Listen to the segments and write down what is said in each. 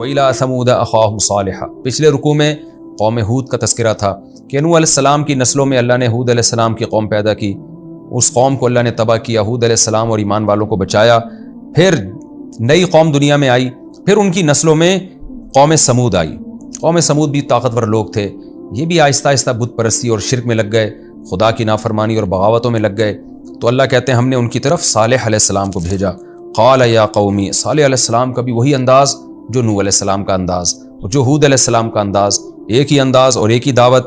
وَإِلَىٰ ثَمُودَ أَخَاهُمْ صَالِحًا، پچھلے رکوع میں قوم ہود کا تذکرہ تھا کہ نوح علیہ السلام کی نسلوں میں اللہ نے ہود علیہ السلام کی قوم پیدا کی، اس قوم کو اللہ نے تباہ کیا، ہود علیہ السلام اور ایمان والوں کو بچایا، پھر نئی قوم دنیا میں آئی، پھر ان کی نسلوں میں قوم سمود آئی۔ قوم سمود بھی طاقتور لوگ تھے، یہ بھی آہستہ آہستہ بت پرستی اور شرک میں لگ گئے، خدا کی نافرمانی اور بغاوتوں میں لگ گئے۔ تو اللہ کہتے ہیں ہم نے ان کی طرف صالح علیہ السلام کو بھیجا۔ قال یا قومی، صالح علیہ السلام کا بھی وہی انداز جو نوح علیہ السلام کا انداز، جو ہود علیہ السلام کا انداز، ایک ہی انداز اور ایک ہی دعوت۔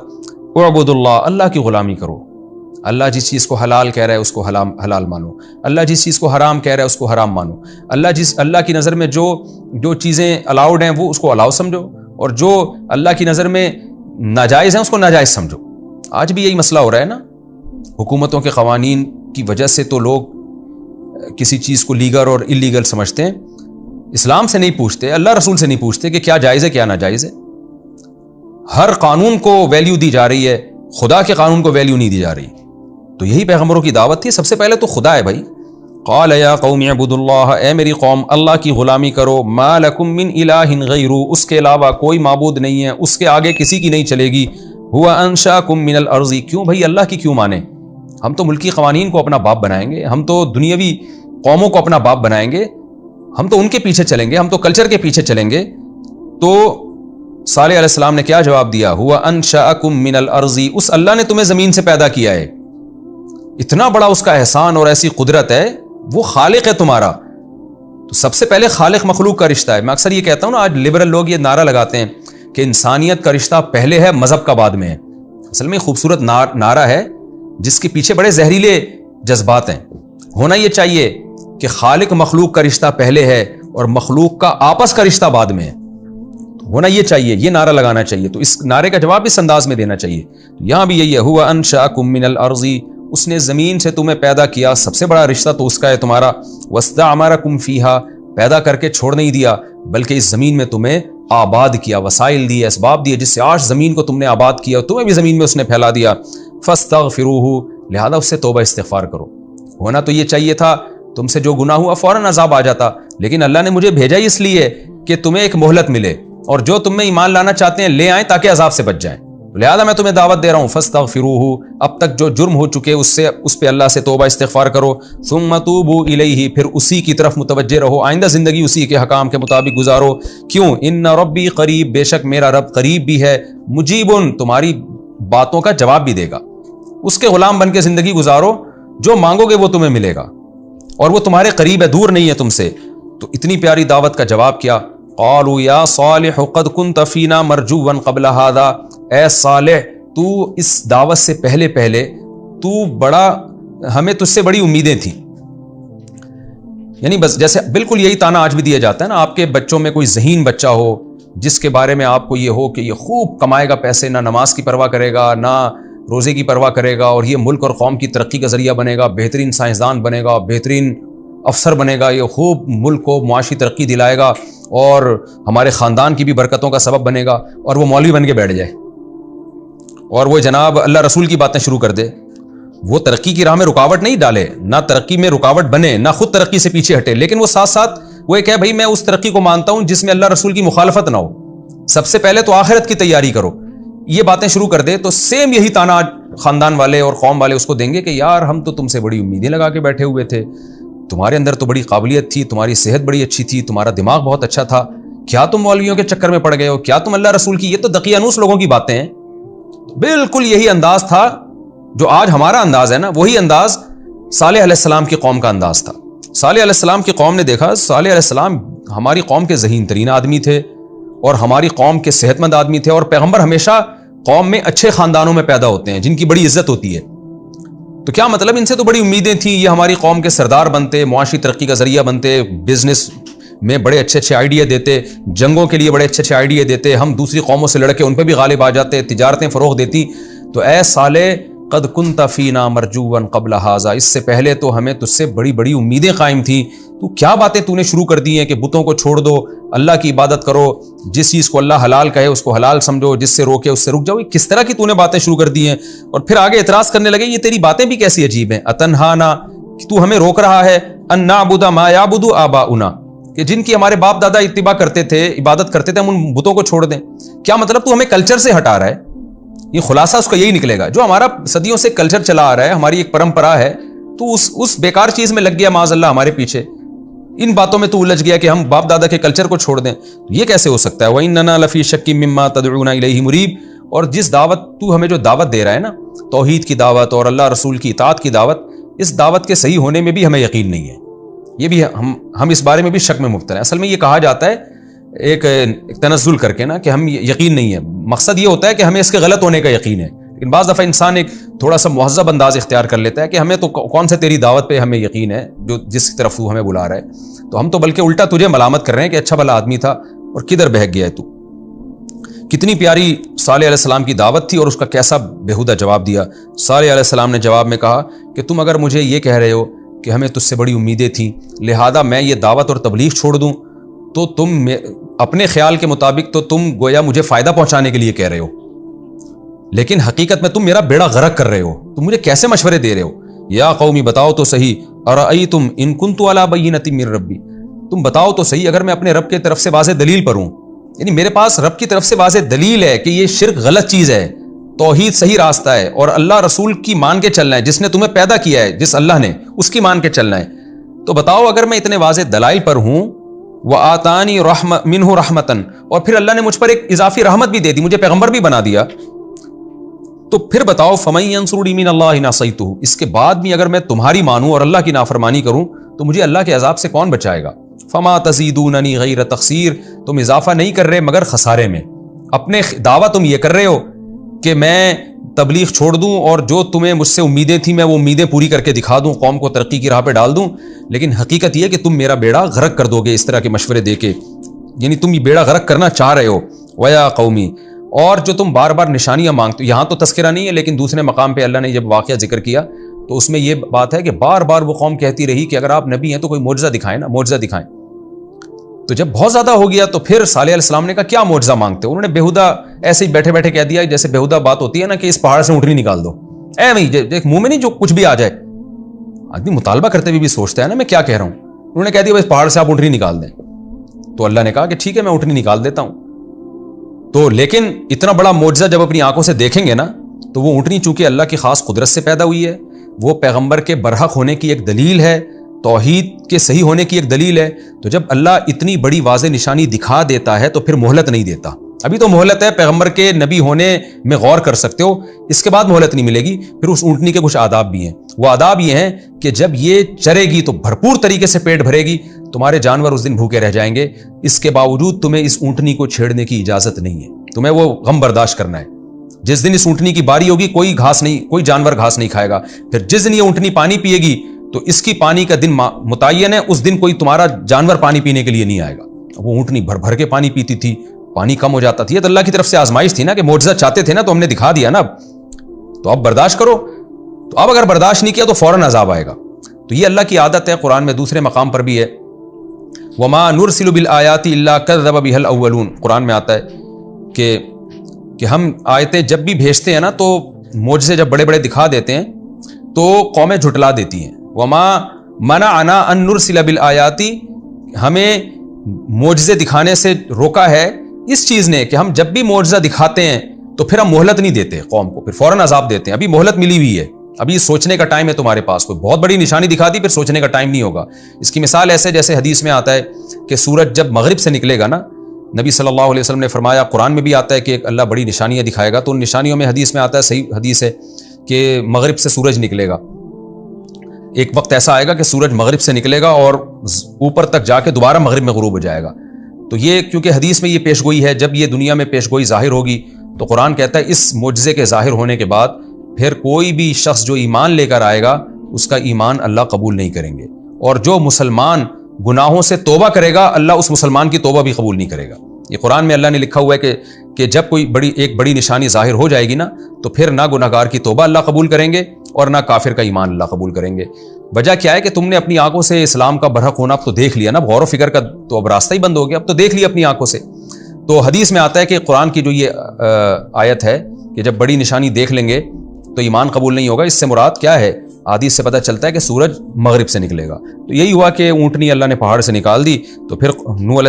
اعبدوا اللہ، اللہ کی غلامی کرو، اللہ جس چیز کو حلال کہہ رہا ہے اس کو حلال مانو، اللہ جس چیز کو حرام کہہ رہا ہے اس کو حرام مانو، اللہ کی نظر میں جو چیزیں الاؤڈ ہیں وہ اس کو الاؤ سمجھو، اور جو اللہ کی نظر میں ناجائز ہیں اس کو ناجائز سمجھو۔ آج بھی یہی مسئلہ ہو رہا ہے نا، حکومتوں کے قوانین کی وجہ سے تو لوگ کسی چیز کو لیگل اور اللیگل سمجھتے ہیں، اسلام سے نہیں پوچھتے، اللہ رسول سے نہیں پوچھتے کہ کیا جائز ہے کیا ناجائز ہے۔ ہر قانون کو ویلیو دی جا رہی ہے، خدا کے قانون کو ویلیو نہیں دی جا رہی۔ تو یہی پیغمبروں کی دعوت تھی، سب سے پہلے تو خدا ہے بھائی۔ قال یا قوم اعبدوا اللہ، اے میری قوم اللہ کی غلامی کرو، ما لکم من الہ غیرہ، اس کے علاوہ کوئی معبود نہیں ہے، اس کے آگے کسی کی نہیں چلے گی۔ هو انشاکم من الارض، کیوں بھائی اللہ کی کیوں مانیں؟ ہم تو ملکی قوانین کو اپنا باپ بنائیں گے، ہم تو دنیاوی قوموں کو اپنا باپ بنائیں گے، ہم تو ان کے پیچھے چلیں گے، ہم تو کلچر کے پیچھے چلیں گے۔ تو صالح علیہ السلام نے کیا جواب دیا؟ ہوا انشأکم من الارض، اس اللہ نے تمہیں زمین سے پیدا کیا ہے، اتنا بڑا اس کا احسان اور ایسی قدرت ہے، وہ خالق ہے تمہارا۔ تو سب سے پہلے خالق مخلوق کا رشتہ ہے۔ میں اکثر یہ کہتا ہوں نا، آج لبرل لوگ یہ نعرہ لگاتے ہیں کہ انسانیت کا رشتہ پہلے ہے، مذہب کا بعد میں ہے۔ اصل میں خوبصورت نعرہ ہے جس کے پیچھے بڑے زہریلے جذبات ہیں۔ ہونا یہ چاہیے کہ خالق مخلوق کا رشتہ پہلے ہے اور مخلوق کا آپس کا رشتہ بعد میں ہے، ہونا یہ چاہیے، یہ نعرہ لگانا چاہیے۔ تو اس نعرے کا جواب اس انداز میں دینا چاہیے۔ یہاں بھی یہی ہے، ہوا انشأکم من الارض، اس نے زمین سے تمہیں پیدا کیا، سب سے بڑا رشتہ تو اس کا ہے تمہارا۔ واستعمرکم فیہا، پیدا کر کے چھوڑ نہیں دیا بلکہ اس زمین میں تمہیں آباد کیا، وسائل دیے، اسباب دیے، جس سے آج زمین کو تم نے آباد کیا، تمہیں بھی زمین میں اس نے پھیلا دیا۔ فاستغفروہ، لہذا اس سے توبہ استغفار کرو۔ ہونا تو یہ چاہیے تھا، تم سے جو گناہ ہوا فوراً عذاب آ جاتا، لیکن اللہ نے مجھے بھیجا ہی اس لیے کہ تمہیں ایک مہلت ملے، اور جو تم میں ایمان لانا چاہتے ہیں لے آئیں تاکہ عذاب سے بچ جائیں، لہذا میں تمہیں دعوت دے رہا ہوں۔ فاستغفروہ، اب تک جو جرم ہو چکے اس پہ اللہ سے توبہ استغفار کرو۔ ثم توبوا الیہ، پھر اسی کی طرف متوجہ رہو، آئندہ زندگی اسی کے حکام کے مطابق گزارو۔ کیوں؟ ان ربی قریب، بے شک میرا رب قریب بھی ہے، مجیبن، تمہاری باتوں کا جواب بھی دے گا۔ اس کے غلام بن کے زندگی گزارو، جو مانگو گے وہ تمہیں ملے گا، اور وہ تمہارے قریب ہے، دور نہیں ہے تم سے۔ تو اتنی پیاری دعوت کا جواب کیا؟ قالوا یا صالح قد كنت فینا مرجوا قبل هذا، اے صالح تو اس دعوت سے پہلے تو بڑا، ہمیں تجھ سے بڑی امیدیں تھیں۔ یعنی بس جیسے بالکل یہی تانا آج بھی دیا جاتا ہے نا، آپ کے بچوں میں کوئی ذہین بچہ ہو جس کے بارے میں آپ کو یہ ہو کہ یہ خوب کمائے گا پیسے، نہ نماز کی پرواہ کرے گا نہ روزے کی پرواہ کرے گا، اور یہ ملک اور قوم کی ترقی کا ذریعہ بنے گا، بہترین سائنسدان بنے گا، بہترین افسر بنے گا، یہ خوب ملک کو معاشی ترقی دلائے گا اور ہمارے خاندان کی بھی برکتوں کا سبب بنے گا، اور وہ مولوی بن کے بیٹھ جائے اور وہ جناب اللہ رسول کی باتیں شروع کر دے، وہ ترقی کی راہ میں رکاوٹ نہیں ڈالے، نہ ترقی میں رکاوٹ بنے، نہ خود ترقی سے پیچھے ہٹے، لیکن وہ ساتھ ساتھ وہ ایک ہے بھائی میں اس ترقی کو مانتا ہوں جس میں اللہ رسول کی مخالفت نہ ہو، سب سے پہلے تو آخرت کی تیاری کرو، یہ باتیں شروع کر دے۔ تو سیم یہی تانا خاندان والے اور قوم والے اس کو دیں گے کہ یار ہم تو تم سے بڑی امیدیں لگا کے بیٹھے ہوئے تھے، تمہارے اندر تو بڑی قابلیت تھی، تمہاری صحت بڑی اچھی تھی، تمہارا دماغ بہت اچھا تھا، کیا تم مولویوں کے چکر میں پڑ گئے ہو، کیا تم اللہ رسول کی، یہ تو دقیانوس لوگوں کی باتیں ہیں۔ بالکل یہی انداز تھا جو آج ہمارا انداز ہے نا، وہی انداز صالح علیہ السلام کی قوم کا انداز تھا۔ صالح علیہ السلام کی قوم نے دیکھا، صالح علیہ السلام ہماری قوم کے ذہین ترین آدمی تھے اور ہماری قوم کے صحت مند آدمی تھے، اور پیغمبر ہمیشہ قوم میں اچھے خاندانوں میں پیدا ہوتے ہیں جن کی بڑی عزت ہوتی ہے۔ تو کیا مطلب، ان سے تو بڑی امیدیں تھیں، یہ ہماری قوم کے سردار بنتے، معاشی ترقی کا ذریعہ بنتے، بزنس میں بڑے اچھے آئیڈیا دیتے، جنگوں کے لیے بڑے اچھے آئیڈیا دیتے، ہم دوسری قوموں سے لڑ کے ان پہ بھی غالب آ جاتے، تجارتیں فروغ دیتی۔ تو اے صالح قد كنت فینا مرجوا قبل هذا، اس سے پہلے تو ہمیں تجھ سے بڑی بڑی امیدیں قائم تھیں، تو کیا باتیں تو نے شروع کر دی ہیں کہ بتوں کو چھوڑ دو، اللہ کی عبادت کرو، جس چیز کو اللہ حلال کہے اس کو حلال سمجھو، جس سے روکے اس سے رک جاؤ، یہ کس طرح کی تو نے باتیں شروع کر دی ہیں؟ اور پھر آگے اعتراض کرنے لگے، یہ تیری باتیں بھی کیسی عجیب ہیں، اتنہانا، کہ تو ہمیں روک رہا ہے، ان نعبد ما یعبد آباؤنا، کہ جن کی ہمارے باپ دادا اتباع کرتے تھے, عبادت کرتے تھے, ہم ان بتوں کو چھوڑ دیں. کیا مطلب تو ہمیں کلچر سے ہٹا رہا ہے. یہ خلاصہ اس کا یہی نکلے گا. جو ہمارا صدیوں سے کلچر چلا آ رہا ہے, ہماری ایک پرمپرا ہے, تو اس بیکار چیز میں لگ گیا معاذ اللہ ہمارے پیچھے. ان باتوں میں تو الجھ گیا کہ ہم باپ دادا کے کلچر کو چھوڑ دیں. یہ کیسے ہو سکتا ہے؟ وَإِنَّنَا لَفِي شَكٍّ مِّمَّا تَدْعُونَ إِلَيْهِ مُرِيبٍ. اور جس دعوت تو ہمیں جو دعوت دے رہا ہے نا, توحید کی دعوت اور اللہ رسول کی اطاعت کی دعوت, اس دعوت کے صحیح ہونے میں بھی ہمیں یقین نہیں ہے. یہ بھی ہم اس بارے میں بھی شک میں مبتلا ہیں. اصل میں یہ کہا جاتا ہے ایک تنزل کر کے نا کہ ہم یقین نہیں ہے. مقصد یہ ہوتا ہے کہ ہمیں اس کے غلط ہونے کا یقین ہے. لیکن بعض دفعہ انسان ایک تھوڑا سا مہذب انداز اختیار کر لیتا ہے کہ ہمیں تو کون سے تیری دعوت پہ ہمیں یقین ہے جو جس کی طرف تو ہمیں بلا رہا ہے. تو ہم تو بلکہ الٹا تجھے ملامت کر رہے ہیں کہ اچھا بھلا آدمی تھا اور کدھر بہک گیا ہے تو. کتنی پیاری صالح علیہ السلام کی دعوت تھی اور اس کا کیسا بیہودہ جواب دیا. صالح علیہ السلام نے جواب میں کہا کہ تم اگر مجھے یہ کہہ رہے ہو کہ ہمیں تجھ سے بڑی امیدیں تھیں, لہذا میں یہ دعوت اور تبلیغ چھوڑ دوں, تو تم اپنے خیال کے مطابق تو تم گویا مجھے فائدہ پہنچانے کے لیے کہہ رہے ہو, لیکن حقیقت میں تم میرا بیڑا غرق کر رہے ہو. تم مجھے کیسے مشورے دے رہے ہو؟ یا قومی بتاؤ تو صحیح, ارأیتم ان کنت علی بینۃ من ربی. تم بتاؤ تو صحیح اگر میں اپنے رب کی طرف سے واضح دلیل پر ہوں, یعنی میرے پاس رب کی طرف سے واضح دلیل ہے کہ یہ شرک غلط چیز ہے, توحید صحیح راستہ ہے, اور اللہ رسول کی مان کے چلنا ہے, جس نے تمہیں پیدا کیا ہے جس اللہ نے, اس کی مان کے چلنا ہے. تو بتاؤ اگر میں اتنے واضح دلائل پر ہوں, وآتانی منہ رحمتن, اور پھر اللہ نے مجھ پر ایک اضافی رحمت بھی دے دی, مجھے پیغمبر بھی بنا دیا, تو پھر بتاؤ فمن ینصرنی من اللہ ان عصیتہ. اس کے بعد بھی اگر میں تمہاری مانوں اور اللہ کی نافرمانی کروں تو مجھے اللہ کے عذاب سے کون بچائے گا؟ فما تزیدوننی غیر تقصیر. تم اضافہ نہیں کر رہے مگر خسارے میں. اپنے دعویٰ تم یہ کر رہے ہو کہ میں تبلیغ چھوڑ دوں اور جو تمہیں مجھ سے امیدیں تھیں میں وہ امیدیں پوری کر کے دکھا دوں, قوم کو ترقی کی راہ پہ ڈال دوں, لیکن حقیقت یہ کہ تم میرا بیڑا غرق کر دو گے اس طرح کے مشورے دے کے, یعنی تم یہ بیڑا غرق کرنا چاہ رہے ہو. ویا قومی, اور جو تم بار بار نشانیاں مانگتے ہو, یہاں تو تذکرہ نہیں ہے لیکن دوسرے مقام پہ اللہ نے جب واقعہ ذکر کیا تو اس میں یہ بات ہے کہ بار بار وہ قوم کہتی رہی کہ اگر آپ نبی ہیں تو کوئی معجزہ دکھائیں نا, معجزہ دکھائیں. تو جب بہت زیادہ ہو گیا تو پھر صالح علیہ السلام نے کہا کیا معجزہ مانگتے ہو؟ انہوں نے بیہودہ ایسے ہی بیٹھے بیٹھے کہہ دیا جیسے بیہودہ بات ہوتی ہے نا کہ اس پہاڑ سے اونٹنی نکال دو. ایک منہ میں نہیں جو کچھ بھی آ جائے, آدمی مطالبہ کرتے ہوئے بھی سوچتا ہے نا میں کیا کہہ رہا ہوں. انہوں نے کہہ دیا بس پہاڑ سے آپ اونٹنی نکال دیں. تو اللہ نے کہا کہ ٹھیک ہے میں اونٹنی نکال دیتا ہوں. تو لیکن اتنا بڑا معجزہ جب اپنی آنکھوں سے دیکھیں گے نا تو وہ اونٹنی چونکہ اللہ کی خاص قدرت سے پیدا ہوئی ہے, وہ پیغمبر کے برحق ہونے کی ایک دلیل ہے, توحید کے صحیح ہونے کی ایک دلیل ہے. تو جب اللہ اتنی بڑی واضح نشانی دکھا دیتا ہے تو پھر مہلت نہیں دیتا. ابھی تو مہلت ہے, پیغمبر کے نبی ہونے میں غور کر سکتے ہو, اس کے بعد مہلت نہیں ملے گی. پھر اس اونٹنی کے کچھ آداب بھی ہیں. وہ آداب یہ ہیں کہ جب یہ چرے گی تو بھرپور طریقے سے پیٹ بھرے گی, تمہارے جانور اس دن بھوکے رہ جائیں گے. اس کے باوجود تمہیں اس اونٹنی کو چھیڑنے کی اجازت نہیں ہے, تمہیں وہ غم برداشت کرنا ہے. جس دن اس اونٹنی کی باری ہوگی کوئی گھاس نہیں, کوئی جانور گھاس نہیں کھائے گا. پھر جس دن یہ اونٹنی پانی پیے گی تو اس کی پانی کا دن متعین ہے, اس دن کوئی تمہارا جانور پانی پینے کے لیے نہیں آئے گا. وہ اونٹنی بھر بھر کے پانی پیتی تھی, پانی کم ہو جاتا تھا. یہ تو اللہ کی طرف سے آزمائش تھی نا کہ معجزہ چاہتے تھے نا تو ہم نے دکھا دیا نا, اب تو اب برداشت کرو. تو اب اگر برداشت نہیں کیا تو فوراً عذاب آئے گا. تو یہ اللہ کی عادت ہے. قرآن میں دوسرے مقام پر بھی ہے وما نرسل بالآیات الا کذب بها الاولون. قرآن میں آتا ہے کہ ہم آیتیں جب بھی بھیجتے ہیں نا تو معجزے جب بڑے بڑے دکھا دیتے ہیں تو قومیں جھٹلا دیتی ہیں. وما منعنا ان نرسل بالآیات, ہمیں معجزے دکھانے سے روکا ہے اس چیز نے کہ ہم جب بھی معجزہ دکھاتے ہیں تو پھر ہم مہلت نہیں دیتے قوم کو, پھر فوراً عذاب دیتے ہیں. ابھی مہلت ملی ہوئی ہے, ابھی سوچنے کا ٹائم ہے تمہارے پاس. کوئی بہت بڑی نشانی دکھا دی پھر سوچنے کا ٹائم نہیں ہوگا. اس کی مثال ایسے جیسے حدیث میں آتا ہے کہ سورج جب مغرب سے نکلے گا نا, نبی صلی اللہ علیہ وسلم نے فرمایا, قرآن میں بھی آتا ہے کہ اللہ بڑی نشانیاں دکھائے گا. تو ان نشانیوں میں حدیث میں آتا ہے, صحیح حدیث ہے کہ مغرب سے سورج نکلے گا. ایک وقت ایسا آئے گا کہ سورج مغرب سے نکلے گا اور اوپر تک جا کے دوبارہ مغرب میں غروب ہو جائے گا. تو یہ کیونکہ حدیث میں یہ پیش گوئی ہے, جب یہ دنیا میں پیش گوئی ظاہر ہوگی تو قرآن کہتا ہے اس معجزے کے ظاہر ہونے کے بعد پھر کوئی بھی شخص جو ایمان لے کر آئے گا اس کا ایمان اللہ قبول نہیں کریں گے, اور جو مسلمان گناہوں سے توبہ کرے گا اللہ اس مسلمان کی توبہ بھی قبول نہیں کرے گا. یہ قرآن میں اللہ نے لکھا ہوا ہے کہ جب کوئی ایک بڑی نشانی ظاہر ہو جائے گی نا تو پھر نہ گناہگار کی توبہ اللہ قبول کریں گے اور نہ کافر کا ایمان اللہ قبول کریں گے. وجہ کیا ہے کہ تم نے اپنی آنکھوں سے اسلام کا برحق ہونا اب تو دیکھ لیا نا, غور و فکر کا تو اب راستہ ہی بند ہو گیا, اب تو دیکھ لیا اپنی آنکھوں سے. تو حدیث میں آتا ہے کہ قرآن کی جو یہ آیت ہے کہ جب بڑی نشانی دیکھ لیں گے تو ایمان قبول نہیں ہوگا, اس سے مراد کیا ہے حدیث سے پتہ چلتا ہے کہ سورج مغرب سے نکلے گا۔ تو یہی ہوا کہ اونٹنی اللہ نے پہاڑ سے نکال دی۔ تو پھر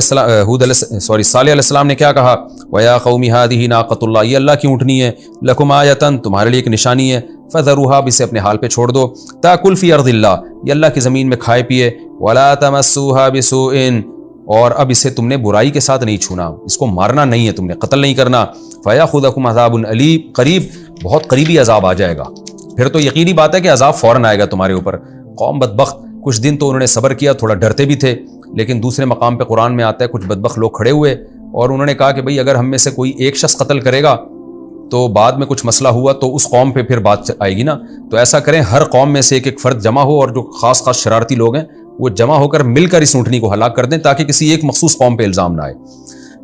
صالح علیہ السلام نے کیا کہا، وَيَا قَوْمِ هَٰذِهِ نَاقَةُ اللَّهِ، یہ اللہ کی اونٹنی ہے، لَكُمْ آیَةً، تمہارے لیے ایک نشانی ہے، فَذَرُوهَا، اسے اپنے حال پہ چھوڑ دو، تَأْكُلْ فِي أَرْضِ اللَّهِ، یہ اللہ کی زمین میں کھائے پیے، وَلَا تَمَسُّوهَا بِسُوءٍ، اور اب اسے تم نے برائی کے ساتھ نہیں چھونا، اس کو مارنا نہیں ہے، تم نے قتل نہیں کرنا، فَيَأْخُذَكُمْ عَذَابٌ أَلِيمٌ، قریب، بہت قریبی عذاب آ جائے گا۔ پھر تو یقینی بات ہے کہ عذاب فوراً آئے گا تمہارے اوپر۔ قوم بدبخت، کچھ دن تو انہوں نے صبر کیا، تھوڑا ڈرتے بھی تھے، لیکن دوسرے مقام پہ قرآن میں آتا ہے کچھ بدبخت لوگ کھڑے ہوئے اور انہوں نے کہا کہ بھئی اگر ہم میں سے کوئی ایک شخص قتل کرے گا تو بعد میں کچھ مسئلہ ہوا تو اس قوم پہ پھر بات آئے گی نا، تو ایسا کریں ہر قوم میں سے ایک ایک فرد جمع ہو، اور جو خاص خاص شرارتی لوگ ہیں وہ جمع ہو کر مل کر اس اونٹنی کو ہلاک کر دیں تاکہ کسی ایک مخصوص قوم پہ الزام نہ آئے۔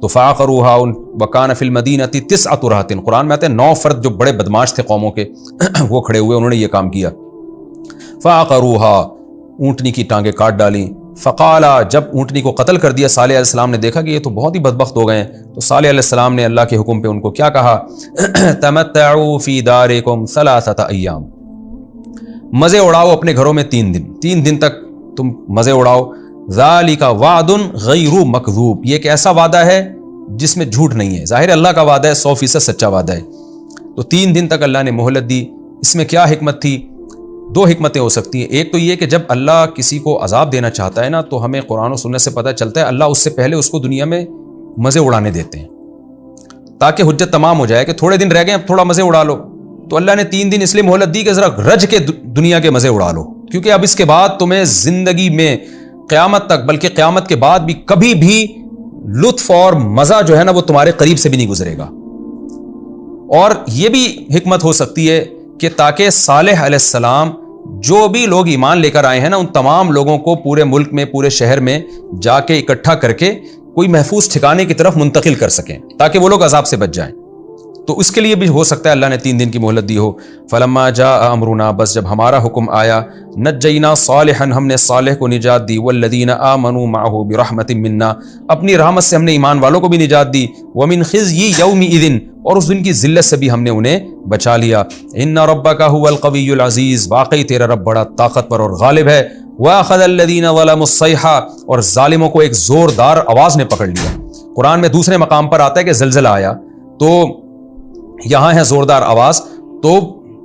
تو فَعَقَرُوهَا وَكَانَ فِي الْمَدِينَةِ 9 رَهْطٍ، قرآن میں آتے ہیں 9 فرد جو بڑے بدماش تھے قوموں کے وہ کھڑے ہوئے، انہوں نے یہ کام کیا۔ فَعَقَرُوهَا، اونٹنی کی ٹانگیں کاٹ ڈالیں۔ فَقَالَ، جب اونٹنی کو قتل کر دیا صالح علیہ السلام نے دیکھا کہ یہ تو بہت ہی بدبخت ہو گئے ہیں، تو صالح علیہ السلام نے اللہ کے حکم پہ ان کو کیا کہا، تَمَتَّعُوا فِي دَارِكُمْ 3 أَيَّامٍ، مزے اڑاؤ اپنے گھروں میں 3 دن تک تم مزے اڑاؤ۔ ذَلِكَ وَعْدٌ غَيْرُ مَكْذُوبٍ، یہ ایک ایسا وعدہ ہے جس میں جھوٹ نہیں ہے، ظاہر اللہ کا وعدہ ہے، 100% سچا وعدہ ہے۔ تو 3 دن تک اللہ نے مہلت دی۔ اس میں کیا حکمت تھی؟ 2 حکمتیں ہو سکتی ہیں۔ ایک تو یہ کہ جب اللہ کسی کو عذاب دینا چاہتا ہے نا تو ہمیں قرآن و سنت سے پتہ چلتا ہے اللہ اس سے پہلے اس کو دنیا میں مزے اڑانے دیتے ہیں تاکہ حجت تمام ہو جائے کہ تھوڑے دن رہ گئے اب تھوڑا مزے اڑا لو۔ تو اللہ نے 3 دن اس لیے مہلت دی کہ ذرا رج کے دنیا کے مزے اڑا لو، کیونکہ اب اس کے بعد تمہیں زندگی میں قیامت تک، بلکہ قیامت کے بعد بھی کبھی بھی لطف اور مزہ جو ہے نا وہ تمہارے قریب سے بھی نہیں گزرے گا۔ اور یہ بھی حکمت ہو سکتی ہے کہ تاکہ صالح علیہ السلام جو بھی لوگ ایمان لے کر آئے ہیں نا ان تمام لوگوں کو پورے ملک میں، پورے شہر میں جا کے اکٹھا کر کے کوئی محفوظ ٹھکانے کی طرف منتقل کر سکیں تاکہ وہ لوگ عذاب سے بچ جائیں۔ تو اس کے لیے بھی ہو سکتا ہے اللہ نے 3 دن کی مہلت دی ہو۔ فلما جاء امرنا، بس جب ہمارا حکم آیا، نجینا صالحا، ہم نے صالح کو نجات دی، والذین آمنوا معه برحمت منا، اپنی رحمت سے ہم نے ایمان والوں کو بھی نجات دی، ومن خزی یومئذ، اور اس دن کی ذلت سے بھی ہم نے انہیں بچا لیا۔ ان ربک هو القوی العزیز، واقعی تیرا رب بڑا طاقتور اور غالب ہے۔ واخذ الذین ظلموا الصیحہ، اور ظالموں کو ایک زوردار آواز نے پکڑ لیا۔ قرآن میں دوسرے مقام پر آتا ہے کہ زلزلہ آیا، تو یہاں ہے زوردار آواز۔ تو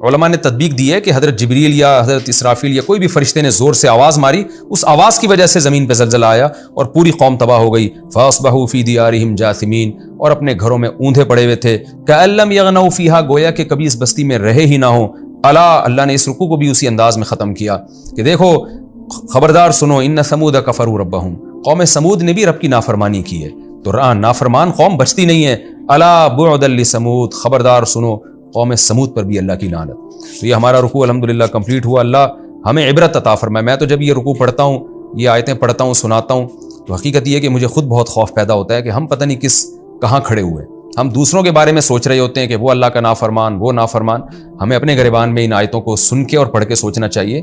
علماء نے تطبیق دی ہے کہ حضرت جبریل یا حضرت اسرافیل یا کوئی بھی فرشتے نے زور سے آواز ماری، اس آواز کی وجہ سے زمین پہ زلزلہ آیا اور پوری قوم تباہ ہو گئی۔ فاصبحوا فی دیارہم جاثمین، اور اپنے گھروں میں اوندھے پڑے ہوئے تھے۔ کأن لم یغنوا فیہا، گویا کہ کبھی اس بستی میں رہے ہی نہ ہوں۔ الا، اللہ نے اس رکوع کو بھی اسی انداز میں ختم کیا کہ دیکھو خبردار سنو، ان ثمود کفروا ربہم، قوم سمود نے بھی رب کی نافرمانی کی ہے، تو نافرمان قوم بچتی نہیں ہے۔ الا بعدا لثمود، خبردار سنو قوم سمود پر بھی اللہ کی لعنت۔ تو یہ ہمارا رکوع الحمدللہ کمپلیٹ ہوا۔ اللہ ہمیں عبرت عطا فرمائے۔ میں تو جب یہ رکوع پڑھتا ہوں، یہ آیتیں پڑھتا ہوں، سناتا ہوں، تو حقیقت یہ ہے کہ مجھے خود بہت خوف پیدا ہوتا ہے کہ ہم پتہ نہیں کہاں کھڑے ہوئے۔ ہم دوسروں کے بارے میں سوچ رہے ہوتے ہیں کہ وہ اللہ کا نافرمان، وہ نافرمان۔ ہمیں اپنے گریبان میں ان آیتوں کو سن کے اور پڑھ کے سوچنا چاہیے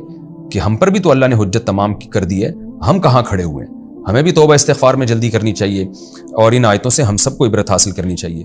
کہ ہم پر بھی تو اللہ نے حجت تمام کر دی ہے، ہم کہاں کھڑے ہوئے ہیں۔ ہمیں بھی توبہ استغفار میں جلدی کرنی چاہیے اور ان آیتوں سے ہم سب کو عبرت حاصل کرنی چاہیے۔